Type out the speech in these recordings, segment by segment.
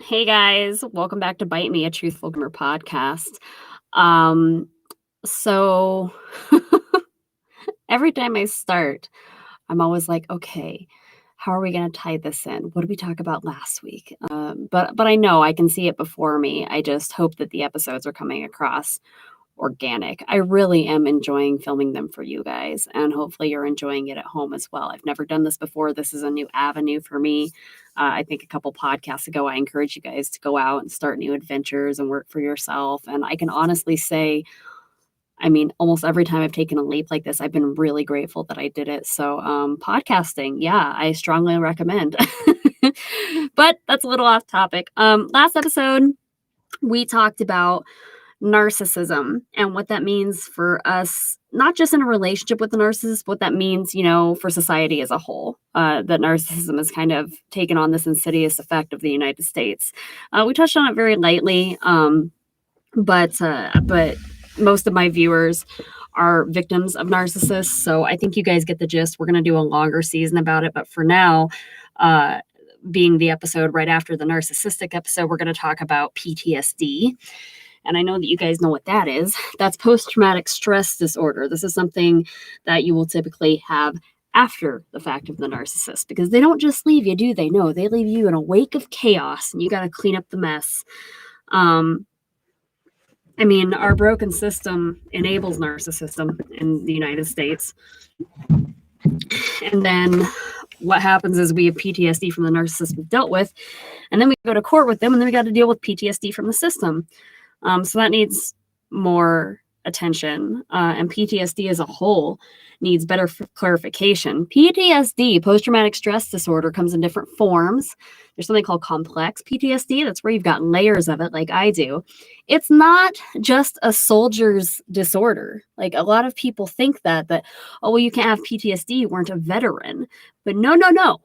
Hey guys, welcome back to Bite Me, a Truthful Groomer Podcast. Um, so every time I start, I'm always like, okay, how are we going to tie this in? What did we talk about last week? But I know I can see it before me. I just hope that the episodes are coming across organic. I really am enjoying filming them for you guys, and hopefully you're enjoying it at home as well. I've never done this before. This is a new avenue for me. I think a couple podcasts ago, I encouraged you guys to go out and start new adventures and work for yourself. And I can honestly say, I mean, almost every time I've taken a leap like this, I've been really grateful that I did it. So podcasting, yeah, I strongly recommend. But that's a little off topic. Last episode, we talked about narcissism and what that means for us, not just in a relationship with the narcissist, what that means, for society as a whole, that narcissism has kind of taken on this insidious effect of the United States. We touched on it very lightly, but most of my viewers are victims of narcissists, so I think you guys get the gist. We're going to do a longer season about it, but for now, being the episode right after the narcissistic episode, we're going to talk about PTSD. And I know that you guys know what that is. That's post-traumatic stress disorder. This is something that you will typically have after the fact of the narcissist, because they don't just leave you, do they? No, they leave you in a wake of chaos, and you got to clean up the mess. Our broken system enables narcissism in the United States. And then what happens is we have PTSD from the narcissist we've dealt with, and then we go to court with them, and then we got to deal with PTSD from the system. So that needs more attention, and PTSD as a whole needs better clarification. PTSD, post-traumatic stress disorder, comes in different forms. There's something called complex PTSD. That's where you've got layers of it, like I do. It's not just a soldier's disorder. Like a lot of people think that, oh, well, you can't have PTSD, you weren't a veteran. But no.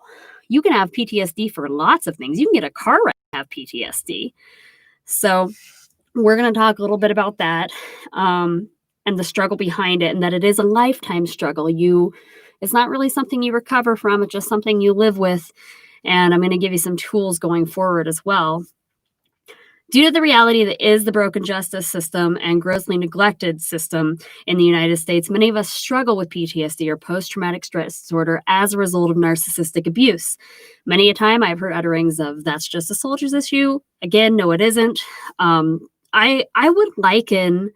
You can have PTSD for lots of things. You can get a car wreck and have PTSD. So we're going to talk a little bit about that, and the struggle behind it, and that it is a lifetime struggle. It's not really something you recover from. It's just something you live with. And I'm going to give you some tools going forward as well. Due to the reality that is the broken justice system and grossly neglected system in the United States, many of us struggle with PTSD or post-traumatic stress disorder as a result of narcissistic abuse. Many a time I've heard utterings of, that's just a soldier's issue. Again, no, it isn't. I would liken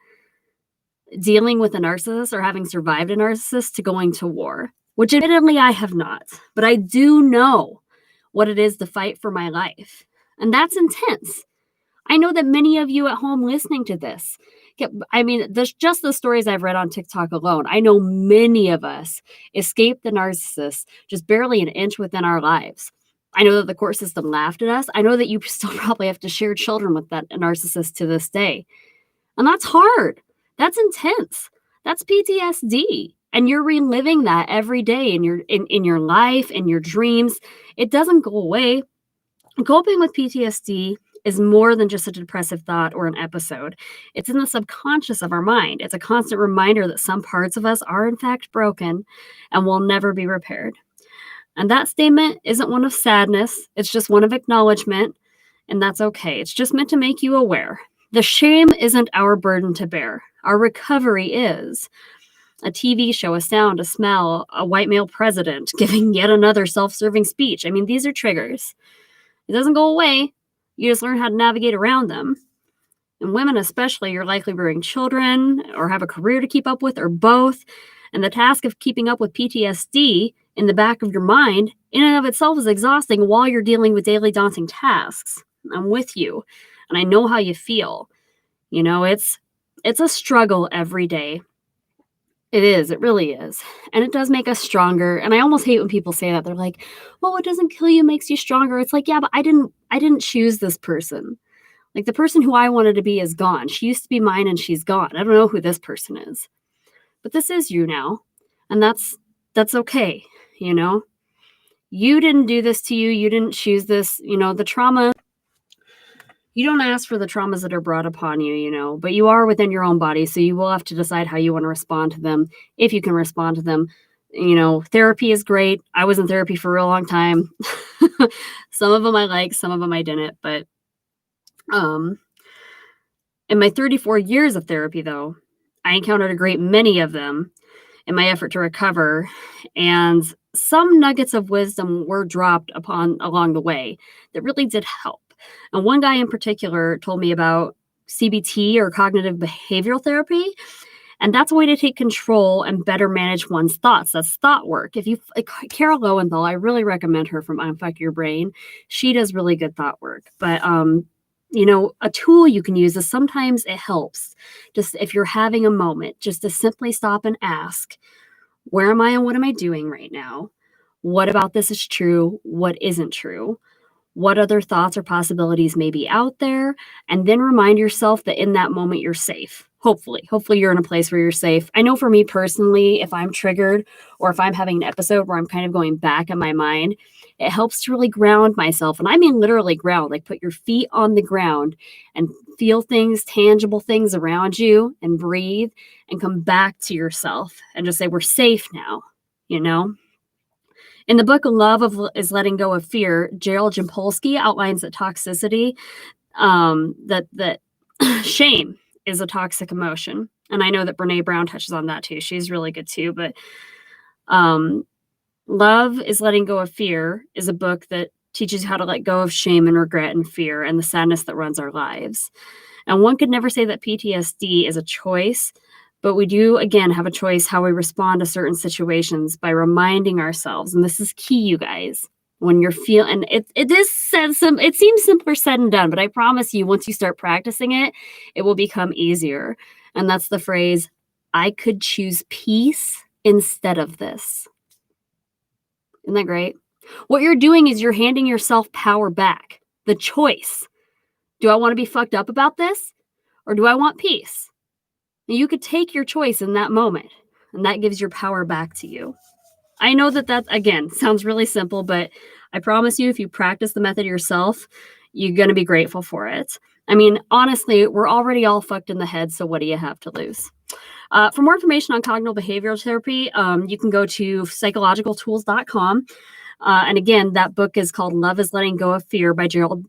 dealing with a narcissist or having survived a narcissist to going to war, which admittedly I have not, but I do know what it is to fight for my life. And that's intense. I know that many of you at home listening to this, there's just the stories I've read on TikTok alone. I know many of us escaped the narcissist just barely an inch within our lives. I know that the court system laughed at us. I know that you still probably have to share children with that narcissist to this day. And that's hard. That's intense. That's PTSD. And you're reliving that every day in your life, in your dreams. It doesn't go away. Coping with PTSD is more than just a depressive thought or an episode. It's in the subconscious of our mind. It's a constant reminder that some parts of us are in fact broken and will never be repaired. And that statement isn't one of sadness. It's just one of acknowledgement, and that's okay. It's just meant to make you aware. The shame isn't our burden to bear. Our recovery is. A TV show, a sound, a smell, a white male president giving yet another self-serving speech. These are triggers. It doesn't go away. You just learn how to navigate around them. And women especially, you're likely bearing children or have a career to keep up with, or both. And the task of keeping up with PTSD in the back of your mind in and of itself is exhausting while you're dealing with daily daunting tasks. I'm with you. And I know how you feel. It's a struggle every day. It is. It really is. And it does make us stronger. And I almost hate when people say that. They're like, well, what doesn't kill you makes you stronger. It's like, yeah, but I didn't choose this person. Like, the person who I wanted to be is gone. She used to be mine and she's gone. I don't know who this person is. But this is you now. And that's okay. You didn't do this to you. You didn't choose this. The trauma, you don't ask for the traumas that are brought upon you, but you are within your own body. So you will have to decide how you want to respond to them, if you can respond to them. Therapy is great. I was in therapy for a real long time. Some of them I like, some of them I didn't, but Um, in my 34 years of therapy, though, I encountered a great many of them in my effort to recover, and some nuggets of wisdom were dropped upon along the way that really did help. And one guy in particular told me about CBT, or cognitive behavioral therapy, and that's a way to take control and better manage one's thoughts. That's thought work. If you like Carol Lowenthal, I really recommend her from Unfuck Your Brain. She does really good thought work. But a tool you can use is sometimes it helps. Just if you're having a moment, just to simply stop and ask, where am I and what am I doing right now? What about this is true? What isn't true? What other thoughts or possibilities may be out there? And then remind yourself that in that moment you're safe. Hopefully you're in a place where you're safe. I know for me personally, if I'm triggered or if I'm having an episode where I'm kind of going back in my mind, it helps to really ground myself. And I mean literally ground, like put your feet on the ground and feel things, tangible things around you, and breathe and come back to yourself and just say, we're safe now, you know? In the book is Letting Go of Fear, Gerald Jampolsky outlines that toxicity, that shame is a toxic emotion. And I know that Brene Brown touches on that too. She's really good too. But Love is Letting Go of Fear is a book that teaches you how to let go of shame and regret and fear and the sadness that runs our lives. And one could never say that PTSD is a choice, but we do, again, have a choice how we respond to certain situations by reminding ourselves. And this is key, you guys. When you're feeling, it seems simpler said and done, but I promise you, once you start practicing it, it will become easier. And that's the phrase, I could choose peace instead of this. Isn't that great? What you're doing is you're handing yourself power back. The choice. Do I want to be fucked up about this? Or do I want peace? You could take your choice in that moment, and that gives your power back to you. I know that again, sounds really simple, but I promise you, if you practice the method yourself, you're going to be grateful for it. I mean, honestly, we're already all fucked in the head, so what do you have to lose? For more information on cognitive behavioral therapy, you can go to psychologicaltools.com. And again, that book is called Love is Letting Go of Fear by Gerald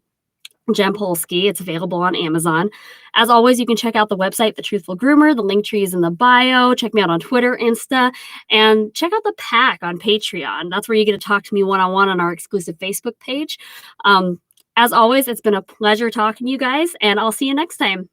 Jampolsky. It's available on Amazon. As always, you can check out the website, The Truthful Groomer. The link tree is in the bio. Check me out on Twitter, Insta, and check out the pack on Patreon. That's where you get to talk to me one-on-one on our exclusive Facebook page. As always, it's been a pleasure talking to you guys, and I'll see you next time.